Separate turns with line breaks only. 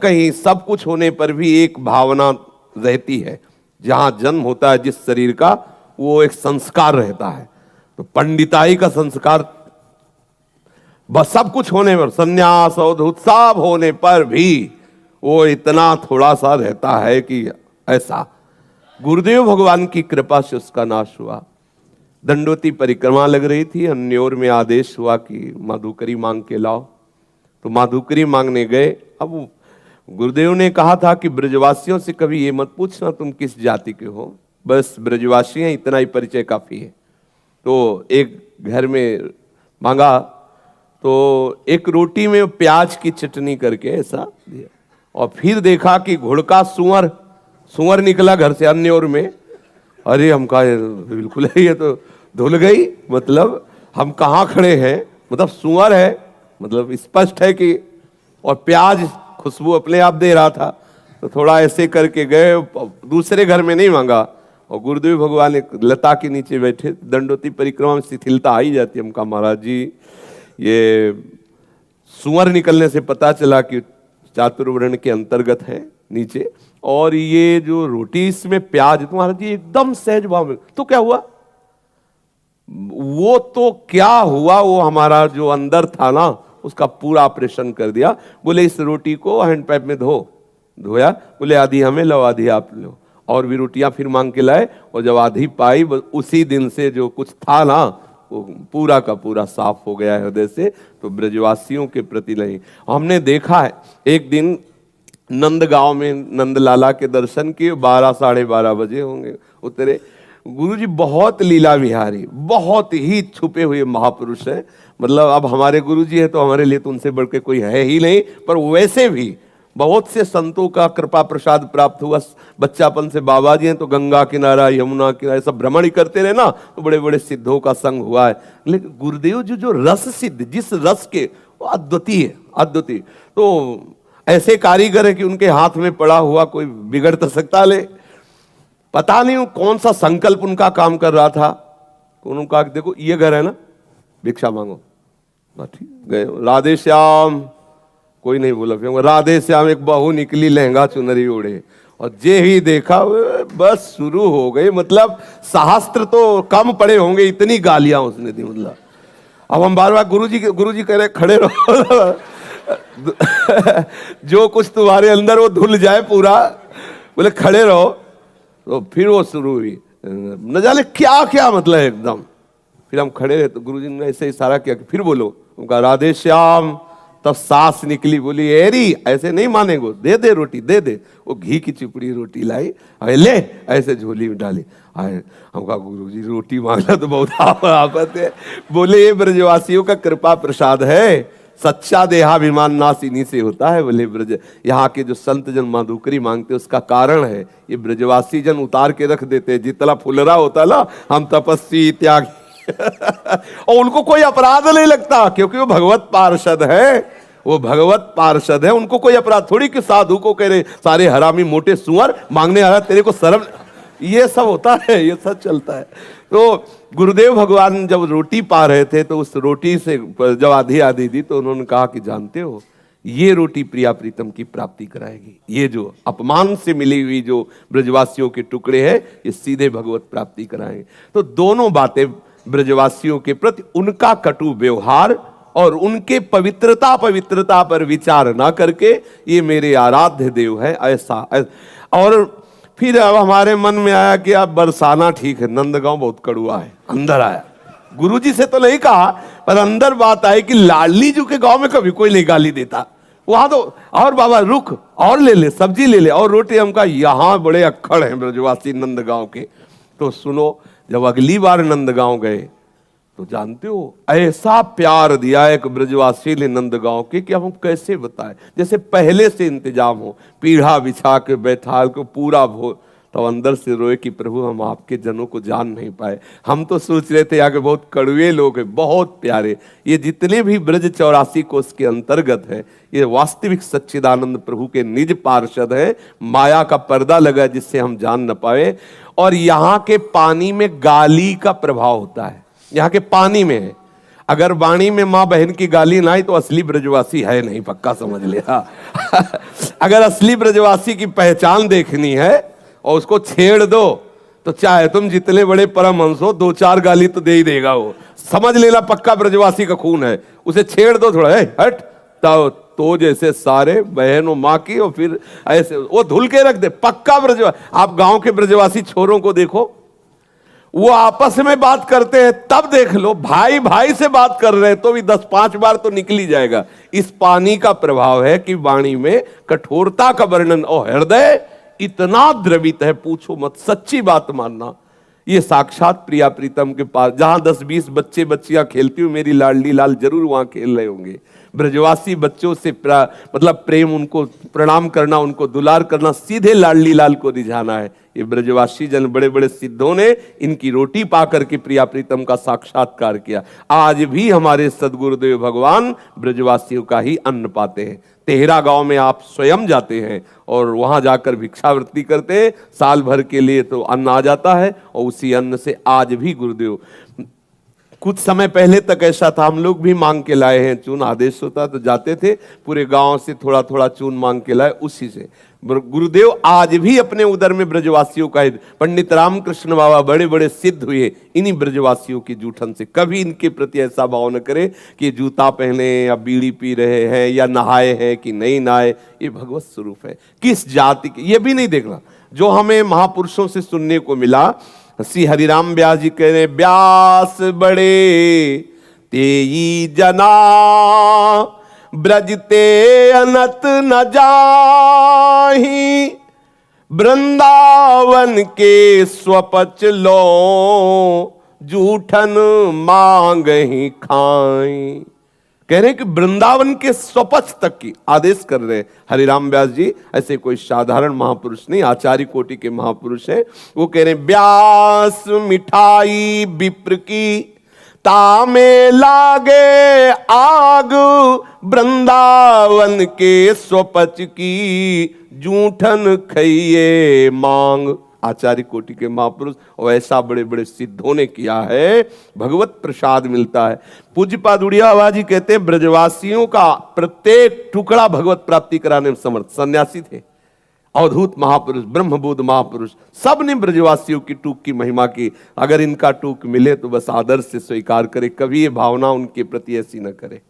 कहीं सब कुछ होने पर भी एक भावना रहती है। जहां जन्म होता है जिस शरीर का, वो एक संस्कार रहता है। तो पंडिताई का संस्कार बस सब कुछ होने पर, संन्यास अवधूत सब होने पर भी वो इतना थोड़ा सा रहता है कि ऐसा। गुरुदेव भगवान की कृपा से उसका नाश हुआ। दंडोती परिक्रमा लग रही थी, अन्योर में आदेश हुआ कि माधुकरी मांग के लाओ। तो माधुकरी मांगने गए। अब गुरुदेव ने कहा था कि ब्रजवासियों से कभी ये मत पूछना तुम किस जाति के हो, बस ब्रजवासी हैं, इतना ही परिचय काफी है। तो एक घर में मांगा तो एक रोटी में प्याज की चटनी करके ऐसा दिया, और फिर देखा कि घुड़का सुअर निकला घर से अन्योर में। अरे हम कहा बिल्कुल है, ये तो धुल गई, मतलब हम कहाँ खड़े हैं, मतलब सुअर है, मतलब स्पष्ट है कि, और प्याज खुशबू अपने आप दे रहा था। तो थोड़ा ऐसे करके गए, दूसरे घर में नहीं मांगा। और गुरुदेव भगवान एक लता के नीचे बैठे, दंडोती परिक्रमा में शिथिलता आ ही जाती है। हम कहा महाराज जी, ये सुअर निकलने से पता चला कि चातुर्वर्ण के अंतर्गत है नीचे, और ये जो रोटी इसमें प्याज, तो महाराज जी एकदम सहज भाव में। तो क्या हुआ? वो तो क्या हुआ, वो हमारा जो अंदर था ना, उसका पूरा ऑपरेशन कर दिया। बोले इस रोटी को हैंड पाइप में धोया। बोले आधी हमें लो, आधी आप लो। और भी रोटियां फिर मांग के लाए, और जब आधी पाई, उसी दिन से जो कुछ था ना, वो पूरा का पूरा साफ हो गया हृदय से। तो ब्रजवासियों के प्रति नहीं। हमने देखा है, एक दिन नंदगांव में नंदलाला के दर्शन किए, 12 साढ़े 12 बजे होंगे, उतरे। गुरुजी बहुत लीला विहारी, बहुत ही छुपे हुए महापुरुष हैं। मतलब अब हमारे गुरुजी है तो हमारे लिए तो उनसे बढ़ के कोई है ही नहीं, पर वैसे भी बहुत से संतों का कृपा प्रसाद प्राप्त हुआ। बच्चापन से बाबा जी हैं तो गंगा किनारा, यमुना किनारा सब भ्रमण ही करते रहे ना, तो बड़े बड़े सिद्धों का संग हुआ है। लेकिन गुरुदेव जी जो रस सिद्ध, जिस रस के, वो अद्वितीय। तो ऐसे कारीगर है कि उनके हाथ में पड़ा हुआ कोई बिगड़ तो सकता ले। पता नहीं कौन सा संकल्प उनका काम कर रहा था। तो उन्होंने कहा कि देखो ये घर है ना, भिक्षा मांगो। ठीक गए, राधे श्याम, कोई नहीं बोला। फिर राधे श्याम एक बहू निकली, लहंगा चुनरी ओढ़े, और जे ही देखा बस शुरू हो गई। मतलब शास्त्र तो कम पड़े होंगे, इतनी गालियां उसने दी। मतलब अब हम बार बार गुरुजी कह रहे खड़े रहो जो कुछ तुम्हारे अंदर वो धुल जाए पूरा। बोले खड़े रहो। तो फिर वो शुरू हुई, न जाने क्या क्या, मतलब एकदम। फिर हम खड़े रहे तो गुरुजी ने ऐसे इशारा किया कि फिर बोलो। उनका राधे श्याम। तब सांस निकली, बोली एरी ऐसे नहीं मानेगो, दे दे रोटी, दे दे। वो घी की चिपड़ी रोटी लाई, ले ऐसे झोली में डाली। हम कहा गुरुजी रोटी मांगना तो बहुत आफत है। बोले ये ब्रजवासियों का कृपा प्रसाद है, सच्चा देहाभिमान नाश इन्हीं से होता है। बोले ब्रज, यहाँ के जो संत जन माधुकरी मांगते उसका कारण है, ये ब्रजवासी जन उतार के रख देते। जितना फुलरा होता ना, हम तपस्वी त्यागी और उनको कोई अपराध नहीं लगता, क्योंकि वो भगवत पार्षद है। उनको कोई अपराध थोड़ी कि साधु को कह रहे सारे हरामी मोटे सुअर मांगने आ रहा, तेरे को शर्म। ये सब होता है, ये सब चलता है। तो गुरुदेव भगवान जब रोटी पा रहे थे, तो उस रोटी से जब आधी दी, तो उन्होंने कहा कि जानते हो, ये रोटी प्रिया प्रीतम की प्राप्ति कराएगी। ये जो अपमान से मिली हुई जो ब्रजवासियों के टुकड़े हैं, ये सीधे भगवत प्राप्ति कराएंगे। तो दोनों बातें ब्रजवासियों के प्रति, उनका कटु व्यवहार और उनके पवित्रता पर विचार ना करके, ये मेरे आराध्य देव है, ऐसा। और फिर अब हमारे मन में आया कि अब बरसाना ठीक है, नंदगांव बहुत कड़ुआ है। अंदर आया, गुरुजी से तो नहीं कहा, पर अंदर बात आई कि लाडली जी के गांव में कभी कोई नहीं गाली देता। वहां तो और बाबा रुक, और ले ले, सब्जी ले ले, और रोटी। हम कहा यहाँ बड़े अक्खड़ हैं ब्रजवासी नंदगांव के। तो सुनो, जब अगली बार नंदगांव गए, तो जानते हो ऐसा प्यार दिया एक ब्रजवासी ने नंदगांव के कि अब हम कैसे बताएं। जैसे पहले से इंतजाम हो, पीढ़ा बिछा के बैठा को पूरा भोज। तो अंदर से रोए कि प्रभु हम आपके जनों को जान नहीं पाए। हम तो सोच रहे थे यहाँ के बहुत कड़वे लोग हैं, बहुत प्यारे। ये जितने भी ब्रज 84 कोष के अंतर्गत है, ये वास्तविक सच्चिदानंद प्रभु के निज पार्षद है। माया का पर्दा लगा जिससे हम जान न पाए। और यहाँ के पानी में गाली का प्रभाव होता है, यहाँ के पानी में है। अगर वाणी में माँ बहन की गाली ना आई तो असली ब्रजवासी है नहीं, पक्का समझ लिया। अगर असली ब्रजवासी की पहचान देखनी है और उसको छेड़ दो तो चाहे तुम जितने बड़े परमहंस हो, 2-4 गाली तो दे ही देगा वो। समझ लेना पक्का ब्रजवासी का खून है। उसे छेड़ दो थोड़ा, हट, तो जैसे सारे बहन और माँ की, और फिर ऐसे वो धुल के रख दे, पक्का ब्रजवासी। आप गांव के ब्रजवासी छोरों को देखो, वो आपस में बात करते हैं, तब देख लो भाई भाई से बात कर रहे हैं तो भी 10-5 बार तो निकल ही जाएगा। इस पानी का प्रभाव है कि वाणी में कठोरता का वर्णन, और हृदय इतना द्रवित है पूछो मत। सच्ची बात मानना, ये साक्षात प्रिया प्रीतम के पास जहां 10-20 बच्चे बच्चियां खेलती हूँ, मेरी लाडली लाल जरूर वहां खेल रहे होंगे। ब्रजवासी बच्चों से मतलब प्रेम, उनको प्रणाम करना, उनको दुलार करना, सीधे लाडली लाल को रिझाना है। ये ब्रजवासी जन बड़े बड़े सिद्धों ने इनकी रोटी पा करके प्रिया प्रीतम का साक्षात्कार किया। आज भी हमारे सदगुरुदेव भगवान ब्रजवासियों का ही अन्न पाते हैं। तेहरा गांव में आप स्वयं जाते हैं और वहां जाकर भिक्षावृत्ति करते हैं, साल भर के लिए तो अन्न आ जाता है, और उसी अन्न से आज भी गुरुदेव, कुछ समय पहले तक ऐसा था, हम लोग भी मांग के लाए हैं चून, आदेश होता तो जाते थे, पूरे गांव से थोड़ा थोड़ा चून मांग के लाए, उसी से गुरुदेव आज भी अपने उदर में ब्रजवासियों का है। पंडित रामकृष्ण बाबा बड़े बड़े सिद्ध हुए इन्हीं ब्रजवासियों की जूठन से। कभी इनके प्रति ऐसा भाव न करे कि जूता पहने या बीड़ी पी रहे हैं या नहाए हैं कि नहीं नहाए, ये भगवत स्वरूप है। किस जाति के ये भी नहीं देखना। जो हमें महापुरुषों से सुनने को मिला, श्री हरिराम व्यास जी कह रहे, व्यास बड़े तेई जना ब्रजते अनत न जाही, वृंदावन के स्वपच लो जूठन मांग ही खाई। कह रहे हैं कि वृंदावन के स्वपच तक की आदेश कर रहे हैं हरिराम व्यास जी। ऐसे कोई साधारण महापुरुष नहीं, आचार्य कोटि के महापुरुष हैं। वो कह रहे हैं, व्यास मिठाई विप्र की तामे लागे आग, वृंदावन के स्वपच की जूठन खइए मांग। आचार्य कोटि के महापुरुष, और ऐसा बड़े बड़े सिद्धों ने किया है, भगवत प्रसाद मिलता है। पूज्यपाद उड़िया बाबा जी कहते हैं, ब्रजवासियों का प्रत्येक टुकड़ा भगवत प्राप्ति कराने में समर्थ। सन्यासी थे, अवधूत महापुरुष, ब्रह्मबोध महापुरुष, सब ने ब्रजवासियों की टूक की महिमा की। अगर इनका टूक मिले तो बस आदर से स्वीकार करे, कभी ये भावना उनके प्रति ऐसी न करे।